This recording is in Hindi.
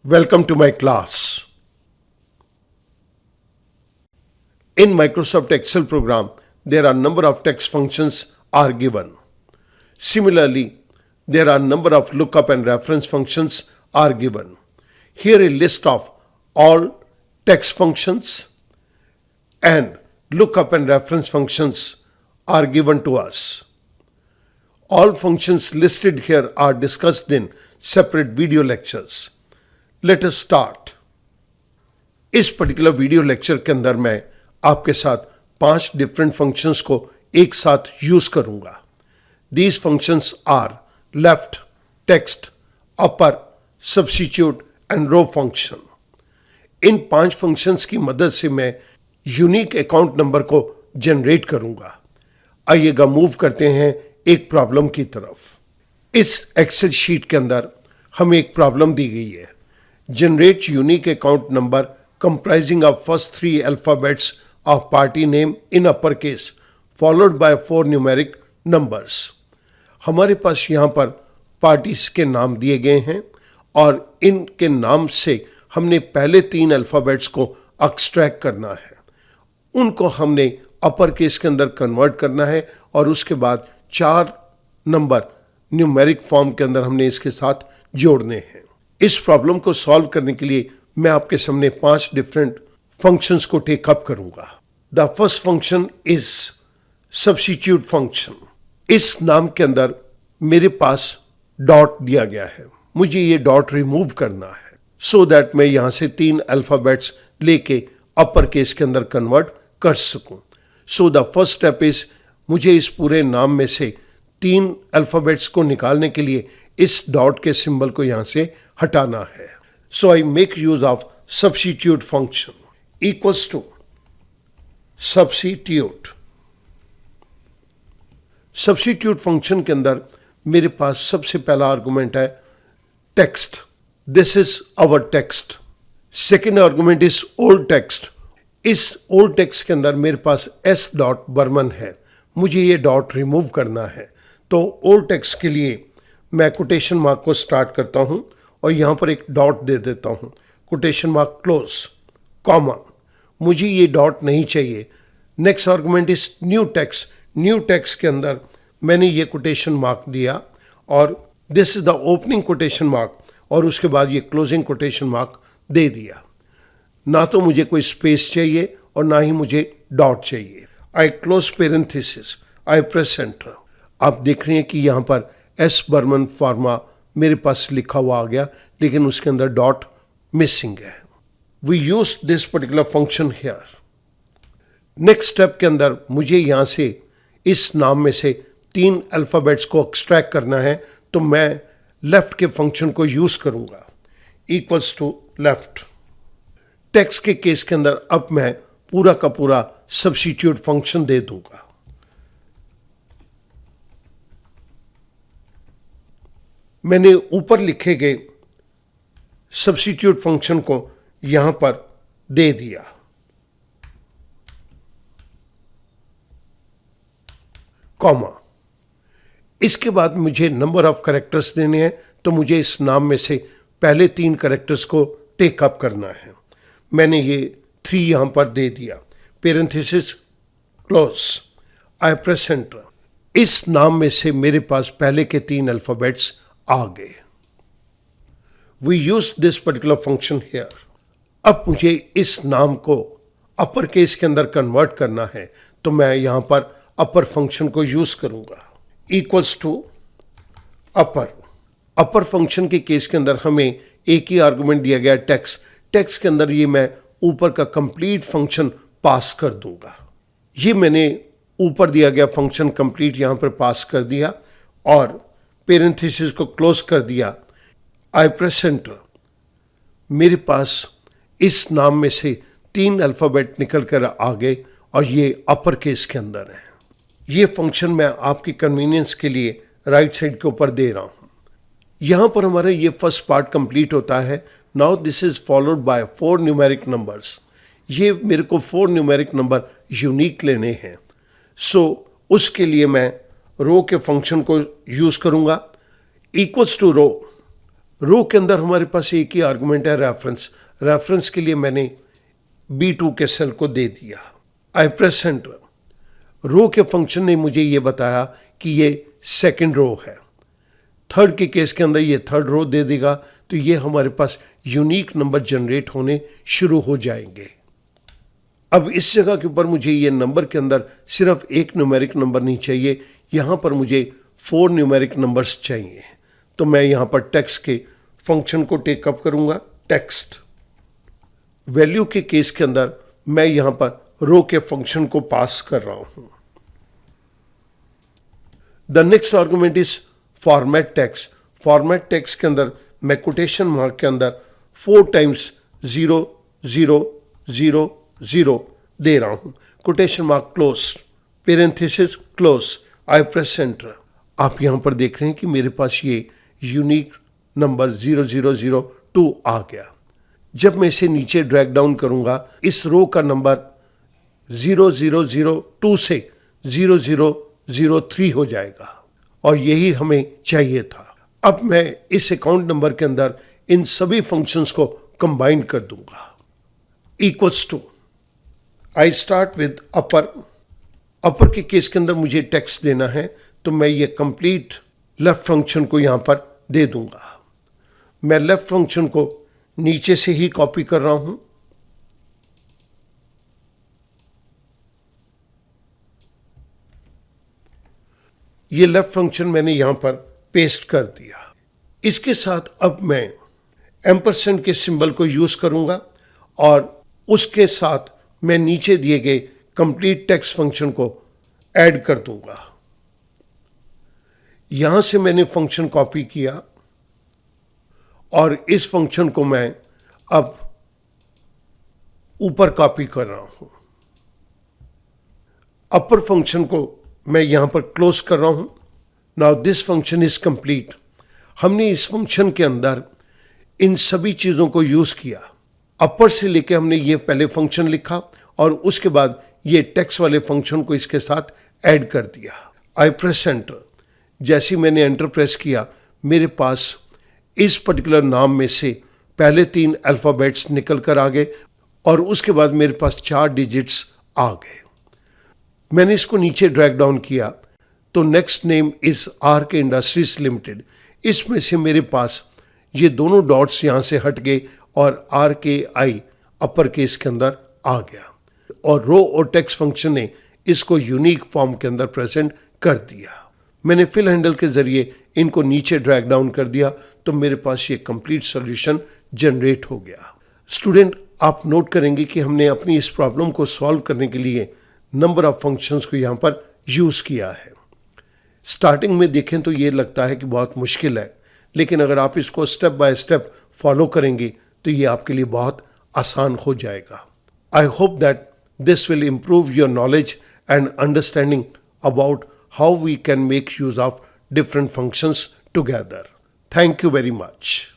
Welcome to my class. In Microsoft Excel program, there are number of text functions are given. Similarly, there are number of lookup and reference functions are given. Here a list of all text functions and lookup and reference functions are given to us. All functions listed here are discussed in separate video lectures. Let us start. इस पर्टिकुलर वीडियो लेक्चर के अंदर मैं आपके साथ 5 डिफरेंट फंक्शंस को एक साथ यूज करूंगा. These functions are left, text, upper, substitute and row function. In 5 functions की मदद से मैं यूनिक अकाउंट नंबर को जनरेट करूंगा. आइएगा मूव करते हैं एक प्रॉब्लम की तरफ. इस एक्सेल शीट के अंदर हमें एक प्रॉब्लम दी गई है. Generate unique account number comprising of first 3 alphabets of party name in uppercase followed by 4 numeric numbers. हमारे पास यहाँ पर पार्टीज के नाम दिए गए हैं और इनके नाम से हमने पहले 3 अल्फ़ाबेट्स को एक्सट्रैक्ट करना है. उनको हमने अपर केस के अंदर कन्वर्ट करना है और उसके बाद 4 नंबर न्यूमेरिक फॉर्म के अंदर हमने इसके साथ जोड़ने हैं. इस प्रॉब्लम को सॉल्व करने के लिए मैं आपके सामने 5 डिफरेंट फंक्शंस को टेक अप करूंगा. The first function is substitute function. इस नाम के अंदर मेरे पास डॉट दिया गया है. मुझे ये डॉट रिमूव करना है सो दैट मैं यहां से 3 अल्फाबेट्स लेके अपर केस के अंदर कन्वर्ट कर सकूं. So the first step is मुझे इस पूरे नाम में से 3 अल्फाबेट्स को निकालने के लिए इस डॉट के सिंबल को यहां से हटाना है. So I make use of substitute function equals to substitute. Substitute function के अंदर मेरे पास सबसे पहला आर्गुमेंट है text. This is our text. Second argument is old text. इस ओल्ड टेक्स्ट के अंदर मेरे पास एस डॉट बर्मन है. मुझे ये डॉट रिमूव करना है. तो ओल्ड टेक्स्ट के लिए मैं कोटेशन मार्क को स्टार्ट करता हूं और यहां पर एक डॉट दे देता हूं. Quotation mark close comma. मुझे ये डॉट नहीं चाहिए. Next argument is new text. New text के अंदर मैंने ये कोटेशन मार्क दिया और this is the opening quotation mark और उसके बाद ये क्लोजिंग कोटेशन मार्क दे दिया. ना तो मुझे कोई स्पेस चाहिए और ना ही मुझे डॉट चाहिए. आई क्लोज पेरेंथेसिस. आई प्रेस एंटर. आप देख रहे हैं कि यहाँ पर एस बर्मन फार्मा मेरे पास लिखा हुआ आ गया लेकिन उसके अंदर डॉट मिसिंग है. We use this particular function here. Next step के अंदर मुझे यहाँ से इस नाम में से 3 अल्फ़ाबेट्स को एक्सट्रैक्ट करना है. तो मैं लेफ्ट के फंक्शन को यूज करूंगा इक्वल्स टू लेफ्ट. टेक्स्ट के केस के अंदर अब मैं पूरा का पूरा सब्स्टिट्यूट फंक्शन दे दूंगा. मैंने ऊपर लिखे गए सब्स्टिट्यूट फंक्शन को यहां पर दे दिया. कॉमा. इसके बाद मुझे नंबर ऑफ कैरेक्टर्स देने हैं तो मुझे इस नाम में से पहले 3 कैरेक्टर्स को टेक अप करना है. मैंने ये 3 यहां पर दे दिया. Parenthesis close. आई प्रेस एंटर. इस नाम में से मेरे पास पहले के 3 अल्फाबेट्स आ गए. We use this particular function here. अब मुझे इस नाम को अपर केस के अंदर कन्वर्ट करना है तो मैं यहां पर अपर फंक्शन को यूज करूंगा equals to upper. Upper function के केस के अंदर हमें एक ही आर्गुमेंट दिया गया टेक्स्ट. टेक्स्ट के अंदर ये मैं ऊपर का कंप्लीट फंक्शन पास कर दूंगा. ये मैंने ऊपर दिया गया फंक्शन कंप्लीट यहां पर पास कर दिया और पेरेंथेसिस को क्लोज कर दिया. आई प्रेस एंटर. मेरे पास इस नाम में से 3 अल्फ़ाबेट निकल कर आ गए और ये अपर केस के अंदर है. ये फंक्शन मैं आपकी कन्वीनियंस के लिए राइट साइड के ऊपर दे रहा हूं. यहां पर हमारा ये फर्स्ट पार्ट कंप्लीट होता है. Now this is followed by 4 numeric numbers. ये मेरे को 4 न्यूमेरिक नंबर यूनिक लेने हैं. सो उसके लिए मैं रो के फंक्शन को यूज करूंगा इक्वल्स टू रो. रो के अंदर हमारे पास एक ही आर्गुमेंट है रेफरेंस। रेफरेंस के लिए मैंने B2 के सेल को दे दिया। आई प्रेस एंटर। रो के फंक्शन ने मुझे ये बताया कि ये सेकंड रो है। थर्ड के केस के अंदर ये थर्ड रो दे देगा, तो ये हमारे पास यूनिक नंबर जनरेट होने शुरू हो जाएंगे। अब इस जगह के ऊपर मुझे ये नंबर के अंदर सिर्फ एक न्यूमेरिक नंबर नहीं चाहिए, यहाँ पर मुझे 4 न्यूमेरिक नंबर्स चाहिए। तो मैं यहाँ पर टेक्स्ट के फंक्शन को टेकअप करूँगा। टेक्स्ट वैल्यू के केस के अंदर मैं यहाँ पर रो के फंक्शन को पास कर रहा हूँ। The next argument is format text. Format text के अंदर मैं कोटेशन मार्क के अंदर 4 टाइम्स 0 0 0 0 दे रहा हूं। Quotation mark close, parenthesis close. आई प्रेस एंटर। आप यहां पर देख रहे हैं कि मेरे पास ये यूनिक नंबर 0002 आ गया। जब मैं इसे नीचे ड्रैग डाउन करूंगा, इस रो का नंबर 0002 से 0003 हो जाएगा, और यही हमें चाहिए था। अब मैं इस अकाउंट नंबर के अंदर इन सभी फंक्शंस को कंबाइन कर दूंगा। Equals to, I start with upper. Upper के केस के अंदर मुझे टेक्स्ट देना है, तो मैं ये कंप्लीट लेफ्ट फंक्शन को यहां पर दे दूंगा। मैं लेफ्ट फंक्शन को नीचे से ही कॉपी कर रहा हूं। ये लेफ्ट फंक्शन मैंने यहां पर पेस्ट कर दिया। इसके साथ अब मैं एम्परसेंड के सिंबल को यूज करूंगा और उसके साथ मैं नीचे दिए गए कंप्लीट टेक्स्ट फंक्शन को ऐड कर दूंगा। यहां से मैंने फंक्शन कॉपी किया और इस फंक्शन को मैं अब ऊपर कॉपी कर रहा हूं। अपर फंक्शन को मैं यहां पर क्लोज कर रहा हूं। Now this function is complete. हमने इस फंक्शन के अंदर इन सभी चीजों को यूज किया। अपर से लेके हमने ये पहले फंक्शन लिखा और उसके बाद ये टेक्स्ट वाले फंक्शन को इसके साथ ऐड कर दिया। आई प्रेस एंटर। जैसे मैंने एंटर प्रेस किया, मेरे पास इस पर्टिकुलर नाम में से पहले 3 अल्फ़ाबेट्स निकल कर आ गए और उसके बाद मेरे पास 4 डिजिट्स आ गए। मैंने इसको नीचे ड्रैग डाउन किया तो next name is RK industries limited. इसमें से मेरे पास ये दोनों डॉट्स यहाँ से हट गए और RKI अपर केस के अंदर आ गया, और रो और टेक्स्ट फंक्शन ने इसको यूनिक फॉर्म के अंदर प्रेजेंट कर दिया। मैंने फिल हैंडल के जरिए इनको नीचे ड्रैग डाउन कर दिया तो मेरे पास ये कंप्लीट सॉल्यूशन जनरेट हो गया। स्टूडेंट, आप नोट करेंगे कि हमने अपनी इस प्रॉब्लम को सॉल्व करने के लिए नंबर ऑफ फंक्शंस को यहाँ पर यूज़ किया है। स्टार्टिंग में देखें तो ये लगता है कि बहुत मुश्किल है, लेकिन अगर आप इसको स्टेप बाय स्टेप फॉलो करेंगे तो ये आपके लिए बहुत आसान हो जाएगा। I hope that this will improve your knowledge and understanding about how we can make use of different functions together. Thank you very much.